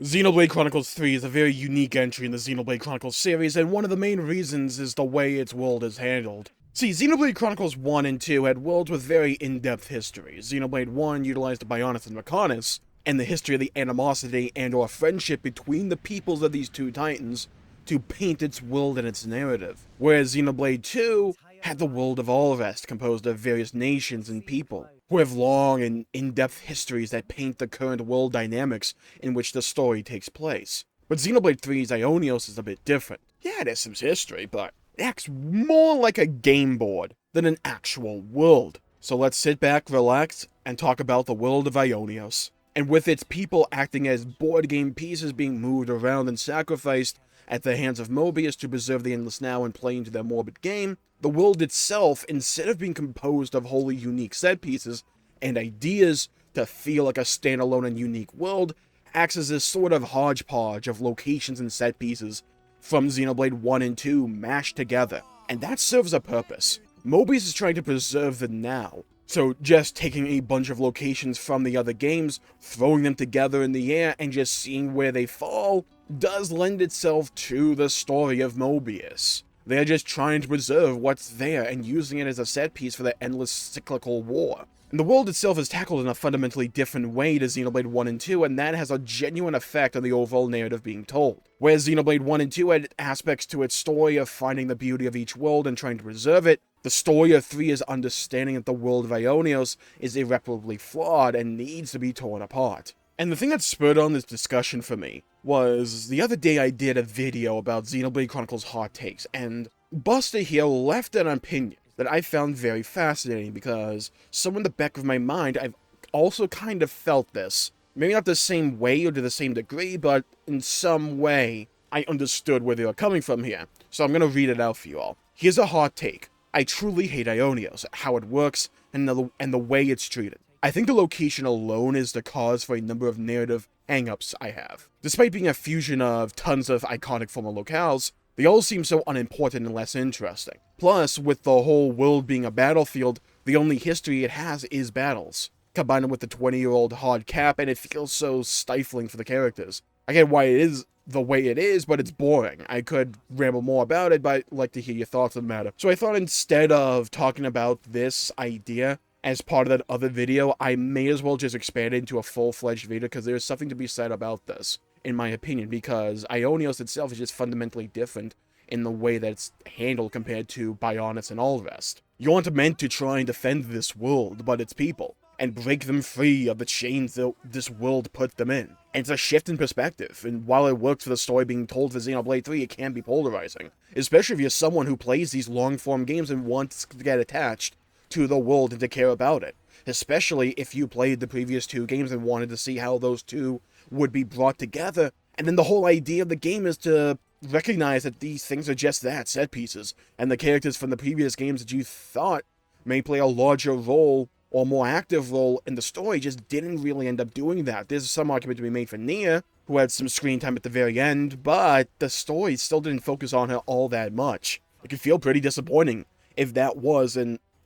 Xenoblade Chronicles 3 is a very unique entry in the Xenoblade Chronicles series, and one of the main reasons is the way its world is handled. See, Xenoblade Chronicles 1 and 2 had worlds with very in-depth histories. Xenoblade 1 utilized Bionis and Mechonis, and the history of the animosity and/or friendship between the peoples of these two titans to paint its world and its narrative. Whereas Xenoblade 2 had the world of Allrest, composed of various nations and people, who have long and in-depth histories that paint the current world dynamics in which the story takes place. But Xenoblade 3's Aionios is a bit different. Yeah, it has some history, but it acts more like a game board than an actual world. So let's sit back, relax, and talk about the world of Aionios. And with its people acting as board game pieces being moved around and sacrificed at the hands of Mobius to preserve the Endless Now and play into their morbid game, the world itself, instead of being composed of wholly unique set pieces and ideas to feel like a standalone and unique world, acts as this sort of hodgepodge of locations and set pieces from Xenoblade 1 and 2 mashed together. And that serves a purpose. Mobius is trying to preserve the now, so just taking a bunch of locations from the other games, throwing them together in the air, and just seeing where they fall does lend itself to the story of Mobius. They're just trying to preserve what's there and using it as a set piece for their endless cyclical war. And the world itself is tackled in a fundamentally different way to Xenoblade 1 and 2, and that has a genuine effect on the overall narrative being told. Whereas Xenoblade 1 and 2 had aspects to its story of finding the beauty of each world and trying to preserve it, the story of 3 is understanding that the world of Aionios is irreparably flawed and needs to be torn apart. And the thing that spurred on this discussion for me was the other day I did a video about Xenoblade Chronicles hot takes, and Buster here left an opinion that I found very fascinating because somewhere in the back of my mind I've also kind of felt this. Maybe not the same way or to the same degree, but in some way I understood where they were coming from here. So I'm going to read it out for you all. Here's a hot take. I truly hate Aionios, how it works, and the way it's treated. I think the location alone is the cause for a number of narrative hang-ups I have. Despite being a fusion of tons of iconic former locales, they all seem so unimportant and less interesting. Plus, with the whole world being a battlefield, the only history it has is battles. Combine it with the 20-year-old hard cap, and it feels so stifling for the characters. I get why it is the way it is, but it's boring. I could ramble more about it, but I'd like to hear your thoughts on the matter. So I thought instead of talking about this idea as part of that other video, I may as well just expand it into a full-fledged video, because there's something to be said about this, in my opinion, because Aionios itself is just fundamentally different in the way that it's handled compared to Bionis and Allrest. You aren't meant to try and defend this world, but its people, and break them free of the chains that this world put them in. And it's a shift in perspective, and while it works for the story being told for Xenoblade 3, it can be polarizing, especially if you're someone who plays these long-form games and wants to get attached to the world and to care about it, especially if you played the previous two games and wanted to see how those two would be brought together. And then the whole idea of the game is to recognize that these things are just that, set pieces, and the characters from the previous games that you thought may play a larger role or more active role in the story just didn't really end up doing that. There's some argument to be made for Nia, who had some screen time at the very end, but the story still didn't focus on her all that much. It could feel pretty disappointing if that was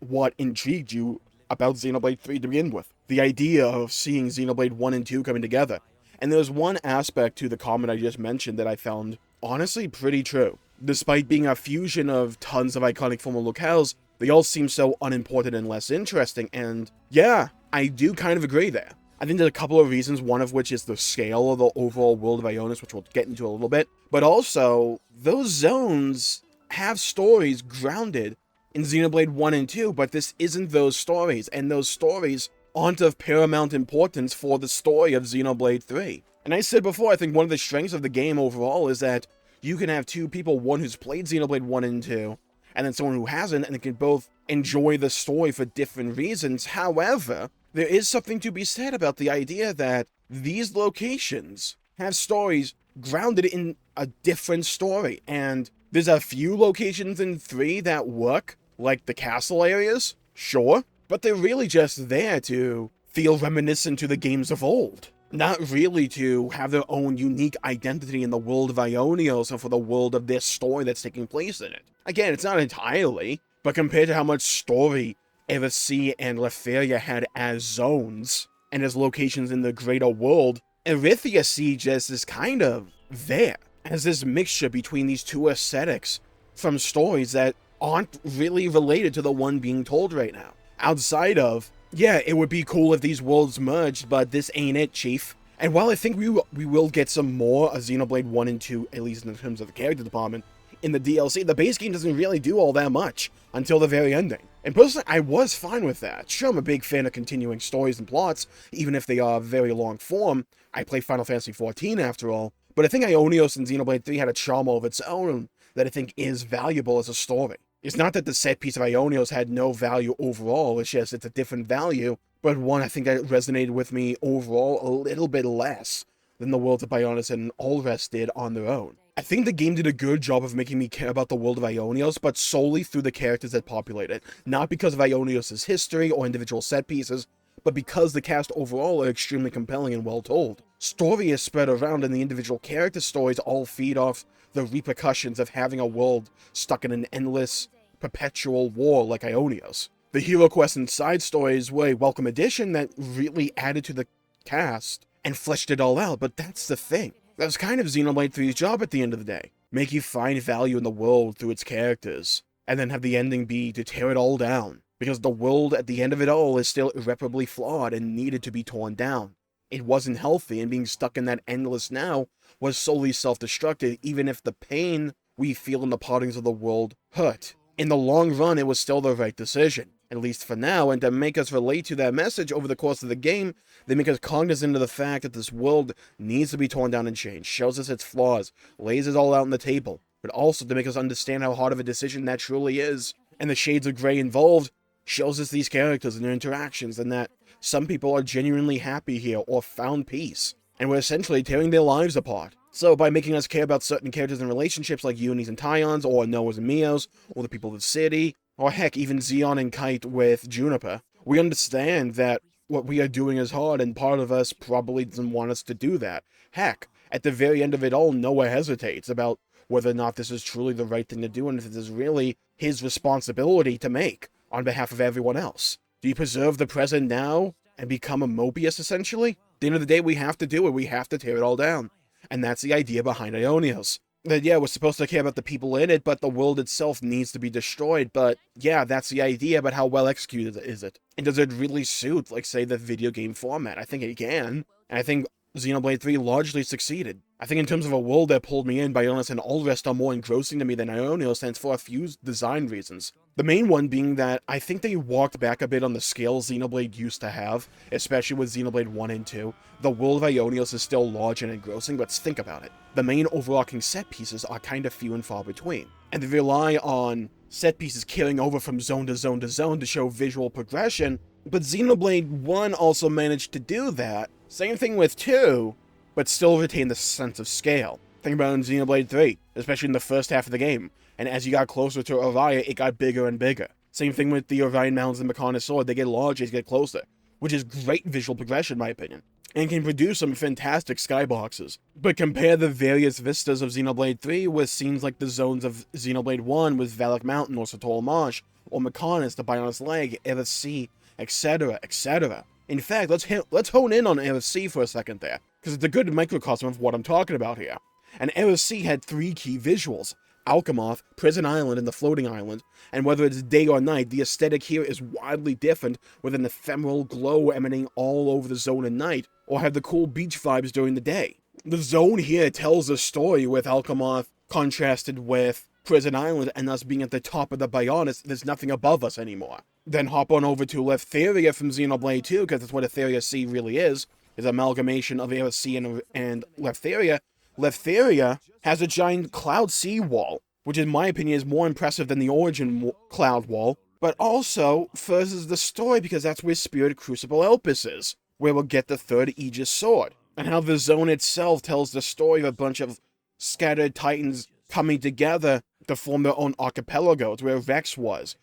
what intrigued you about Xenoblade 3 to begin with. The idea of seeing Xenoblade 1 and 2 coming together. And there's one aspect to the comment I just mentioned that I found honestly pretty true. Despite being a fusion of tons of iconic former locales, they all seem so unimportant and less interesting, and yeah, I do kind of agree there. I think there's a couple of reasons, one of which is the scale of the overall world of Aionios, which we'll get into a little bit, but also, those zones have stories grounded in Xenoblade 1 and 2, but this isn't those stories, and those stories aren't of paramount importance for the story of Xenoblade 3. And I said before, I think one of the strengths of the game overall is that you can have two people, one who's played Xenoblade 1 and 2, and then someone who hasn't, and they can both enjoy the story for different reasons. However, there is something to be said about the idea that these locations have stories grounded in a different story, and there's a few locations in 3 that work, like the castle areas, sure, but they're really just there to feel reminiscent to the games of old. Not really to have their own unique identity in the world of Aionios or for the world of this story that's taking place in it. Again, it's not entirely, but compared to how much story Eversea and Leferia had as zones, and as locations in the greater world, Erythia Siege is kind of there, as this mixture between these two aesthetics from stories that aren't really related to the one being told right now. Outside of, yeah, it would be cool if these worlds merged, but this ain't it, Chief. And while I think we will get some more of Xenoblade 1 and 2, at least in terms of the character department, in the DLC, the base game doesn't really do all that much until the very ending. And personally, I was fine with that. Sure, I'm a big fan of continuing stories and plots, even if they are very long form. I play Final Fantasy XIV after all. But I think Aionios and Xenoblade 3 had a charm of its own that I think is valuable as a story. It's not that the set piece of Aionios had no value overall, it's just it's a different value, but one I think that resonated with me overall a little bit less than the worlds of Bionis and Allrest did on their own. I think the game did a good job of making me care about the world of Aionios, but solely through the characters that populate it. Not because of Aionios' history or individual set pieces, but because the cast overall are extremely compelling and well told. Story is spread around and the individual character stories all feed off the repercussions of having a world stuck in an endless, perpetual war like Aionios. The hero quests and side stories were a welcome addition that really added to the cast and fleshed it all out, but that's the thing. That's kind of Xenoblade 3's job at the end of the day. Make you find value in the world through its characters, and then have the ending be to tear it all down. Because the world at the end of it all is still irreparably flawed and needed to be torn down. It wasn't healthy, and being stuck in that endless now was solely self-destructive, even if the pain we feel in the partings of the world hurt. In the long run, it was still the right decision, at least for now, and to make us relate to that message over the course of the game, they make us cognizant of the fact that this world needs to be torn down and changed, shows us its flaws, lays it all out on the table, but also to make us understand how hard of a decision that truly is, and the shades of gray involved, shows us these characters and their interactions, and that some people are genuinely happy here or found peace, and we're essentially tearing their lives apart. So by making us care about certain characters and relationships like Eunis and Tyons, or Noahs and Mios, or the people of the city, or heck, even Xeon and Kite with Juniper, we understand that what we are doing is hard, and part of us probably doesn't want us to do that. Heck, at the very end of it all, Noah hesitates about whether or not this is truly the right thing to do, and if this is really his responsibility to make on behalf of everyone else. Do you preserve the present now and become a Mobius, essentially? At the end of the day, we have to do it. We have to tear it all down. And that's the idea behind Aionios. That, yeah, we're supposed to care about the people in it, but the world itself needs to be destroyed. But, yeah, that's the idea, but how well executed is it? And does it really suit, like, say, the video game format? I think it can. And I think Xenoblade 3 largely succeeded. I think in terms of a world that pulled me in, Bionis and Allrest are more engrossing to me than Aionios, and for a few design reasons. The main one being that I think they walked back a bit on the scale Xenoblade used to have, especially with Xenoblade 1 and 2. The world of Aionios is still large and engrossing, but think about it. The main overarching set pieces are kind of few and far between, and they rely on set pieces carrying over from zone to zone to zone to show visual progression, but Xenoblade 1 also managed to do that. Same thing with 2, but still retain the sense of scale. Think about it in Xenoblade 3, especially in the first half of the game, and as you got closer to Orion, it got bigger and bigger. Same thing with the Orion Mountains and Mechonis Sword, they get larger as you get closer, which is great visual progression in my opinion, and can produce some fantastic skyboxes. But compare the various vistas of Xenoblade 3 with scenes like the zones of Xenoblade 1 with Valak Mountain or Sotol Marsh, or Mechonis, the Bionis Leg, Aerith Sea, etc., etc. In fact, let's hone in on Aerith Sea for a second there, because it's a good microcosm of what I'm talking about here. And Aerith Sea had 3 key visuals: Alchemoth, Prison Island, and the Floating Island, and whether it's day or night, the aesthetic here is wildly different, with an ephemeral glow emanating all over the zone at night, or have the cool beach vibes during the day. The zone here tells a story, with Alchemoth contrasted with Prison Island, and us being at the top of the Bionis, there's nothing above us anymore. Then hop on over to Letheria from Xenoblade 2, because that's what Etheria Sea really is amalgamation of Aerith Sea and Letheria. Letheria has a giant cloud sea wall, which in my opinion is more impressive than the origin cloud wall, but also furthers the story because that's where Spirit Crucible Elpis is, where we'll get the third Aegis sword, and how the zone itself tells the story of a bunch of scattered titans coming together to form their own archipelago. It's where Vex was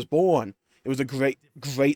born. It was a great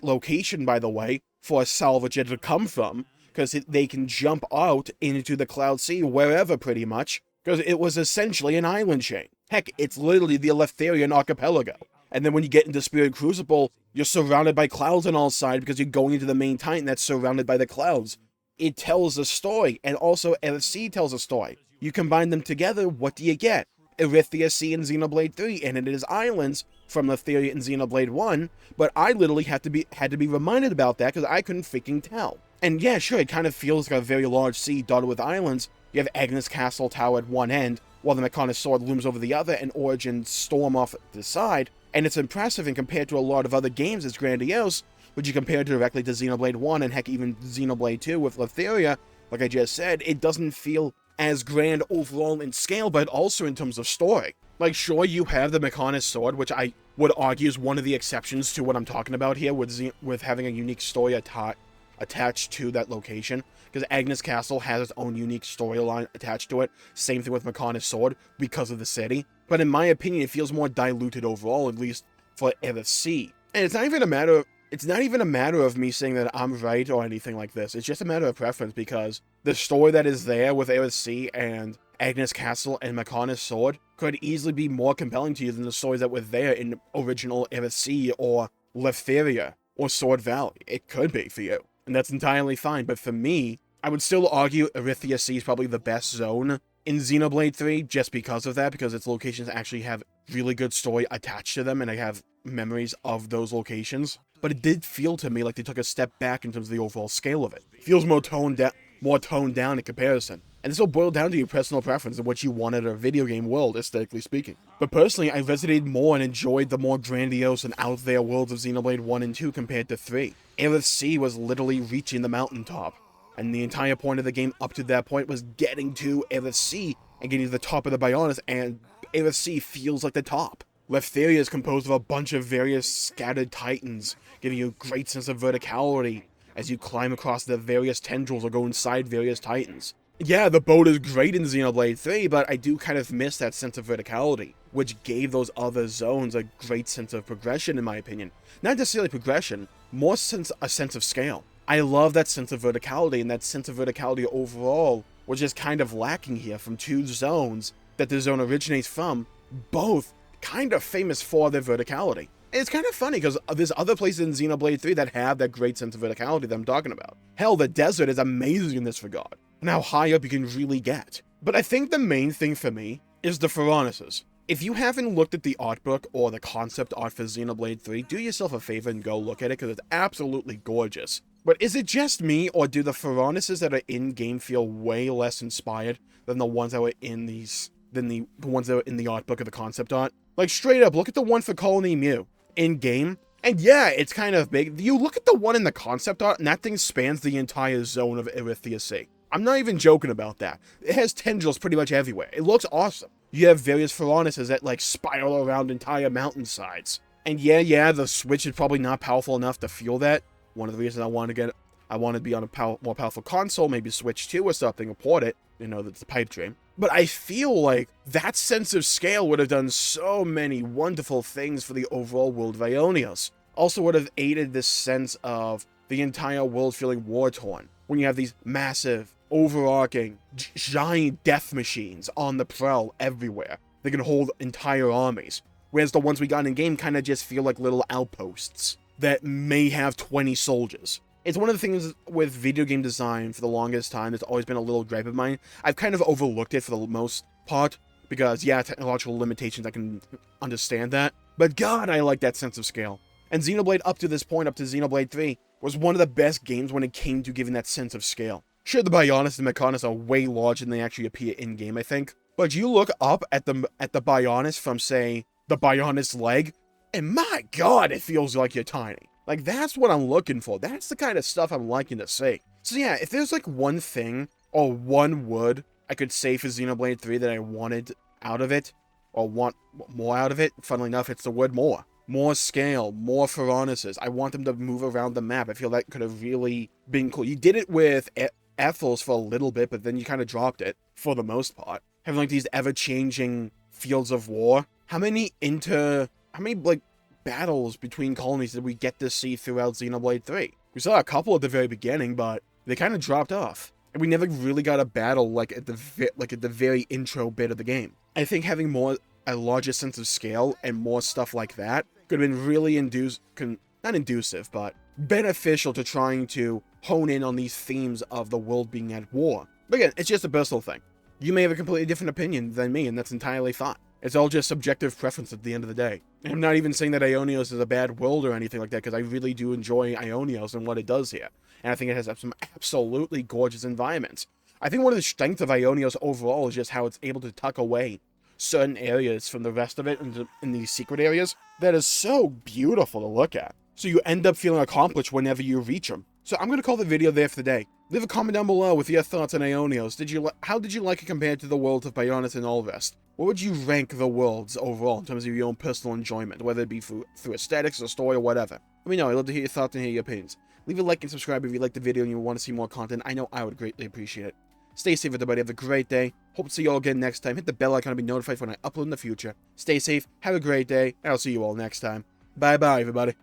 location, by the way, for a salvager to come from, because they can jump out into the Cloud Sea wherever, pretty much, because it was essentially an island chain. Heck, it's literally the Eleftherian archipelago. And then when you get into Spirit Crucible, you're surrounded by clouds on all sides because you're going into the main Titan that's surrounded by the clouds. it tells a story, and also LFC tells a story. You combine them together, what do you get? Erythia Sea in Xenoblade 3, and it is islands from Etheria in Xenoblade 1, but I literally had to be reminded about that because I couldn't freaking tell. And yeah, sure, it kind of feels like a very large sea dotted with islands. You have Agnes Castle Tower at one end, while the Mechonis Sword looms over the other, and Origin Storm off the side, and it's impressive, and compared to a lot of other games, it's grandiose, but you compare it directly to Xenoblade 1, and heck, even Xenoblade 2 with Etheria, like I just said, it doesn't feel as grand overall in scale, but also in terms of story. Like, sure, you have the Mechonis Sword, which I would argue is one of the exceptions to what I'm talking about here, with having a unique story attached to that location, because Agnes Castle has its own unique storyline attached to it. Same thing with Mechonis Sword, because of the city. But in my opinion, it feels more diluted overall, at least for LFC. And it's not even a matter of me saying that I'm right or anything like this. It's just a matter of preference, because the story that is there with LFC and Agnes Castle and Mechonis Sword could easily be more compelling to you than the stories that were there in original LFC or Letheria or Sword Valley. It could be for you, and that's entirely fine. But for me, I would still argue Erythia Sea is probably the best zone in Xenoblade 3 just because of that, because its locations actually have really good story attached to them, and I have memories of those locations. But it did feel to me like they took a step back in terms of the overall scale of it. It feels more toned down in comparison. And this will boil down to your personal preference and what you want out of a video game world, aesthetically speaking. But personally, I resonated more and enjoyed the more grandiose and out there worlds of Xenoblade 1 and 2 compared to 3. LFC was literally reaching the mountaintop, and the entire point of the game up to that point was getting to LFC and getting to the top of the Bionis, and LFC feels like the top. Letheria is composed of a bunch of various scattered titans, giving you a great sense of verticality as you climb across the various tendrils or go inside various titans. Yeah, the boat is great in Xenoblade 3, but I do kind of miss that sense of verticality, which gave those other zones a great sense of progression, in my opinion. Not necessarily progression, more a sense of scale. I love that sense of verticality, and that sense of verticality overall was just kind of lacking here from two zones that the zone originates from, both kind of famous for their verticality. And it's kind of funny because there's other places in Xenoblade 3 that have that great sense of verticality that I'm talking about. Hell, the desert is amazing in this regard, and how high up you can really get. But I think the main thing for me is the Pharaonises. If you haven't looked at the art book or the concept art for Xenoblade 3, do yourself a favor and go look at it, because it's absolutely gorgeous. But is it just me, or do the Pharaonises that are in-game feel way less inspired than the ones that were in the ones that were in the art book or the concept art? Like, straight up, look at the one for Colony Mew in-game, and yeah, it's kind of big. You look at the one in the concept art, and that thing spans the entire zone of Erythia Sea. I'm not even joking about that. It has tendrils pretty much everywhere. It looks awesome. You have various Pharaonises that, like, spiral around entire mountainsides. And yeah, the Switch is probably not powerful enough to feel that. One of the reasons I want to be on a more powerful console, maybe Switch 2 or something, or port it. You know, that's a pipe dream. But I feel like that sense of scale would have done so many wonderful things for the overall world of Aionios. Also would have aided this sense of the entire world feeling war-torn, when you have these massive, overarching, giant death machines on the prowl everywhere. They can hold entire armies, whereas the ones we got in-game kind of just feel like little outposts that may have 20 soldiers. It's one of the things with video game design for the longest time that's always been a little gripe of mine. I've kind of overlooked it for the most part, because yeah, technological limitations, I can understand that. But god, I like that sense of scale. And Xenoblade up to this point, up to Xenoblade 3, was one of the best games when it came to giving that sense of scale. Sure, the Bionis and Mechonis are way larger than they actually appear in-game, I think. But you look up at the Bionis from, say, the Bionis leg, and my god, it feels like you're tiny. Like, that's what I'm looking for. That's the kind of stuff I'm liking to see. So yeah, if there's like one thing, or one word I could say for Xenoblade 3 that I wanted out of it, or want more out of it, funnily enough, it's the word more. More scale, more Pharaonises. I want them to move around the map. I feel that could have really been cool. You did it with Ethels for a little bit, but then you kind of dropped it, for the most part. Having like these ever-changing fields of war. How many like, battles between colonies did we get to see throughout Xenoblade 3? We saw a couple at the very beginning, but they kind of dropped off. And we never really got a battle like at the very intro bit of the game. I think having a larger sense of scale and more stuff like that could have been really not inducive, but beneficial to trying to hone in on these themes of the world being at war. But again, it's just a personal thing. You may have a completely different opinion than me, and that's entirely fine. It's all just subjective preference at the end of the day. And I'm not even saying that Aionios is a bad world or anything like that, because I really do enjoy Aionios and what it does here. And I think it has some absolutely gorgeous environments. I think one of the strengths of Aionios overall is just how it's able to tuck away certain areas from the rest of it in these secret areas that is so beautiful to look at. So you end up feeling accomplished whenever you reach them. So I'm going to call the video there for the day. Leave a comment down below with your thoughts on Aionios. How did you like it compared to the worlds of Bionis and all the rest? What would you rank the worlds overall in terms of your own personal enjoyment, whether it be through aesthetics or story or whatever? Let me know. I'd love to hear your thoughts and hear your opinions. Leave a like and subscribe if you liked the video and you want to see more content. I know I would greatly appreciate it. Stay safe, everybody. Have a great day. Hope to see you all again next time. Hit the bell icon to be notified when I upload in the future. Stay safe. Have a great day. And I'll see you all next time. Bye-bye, everybody.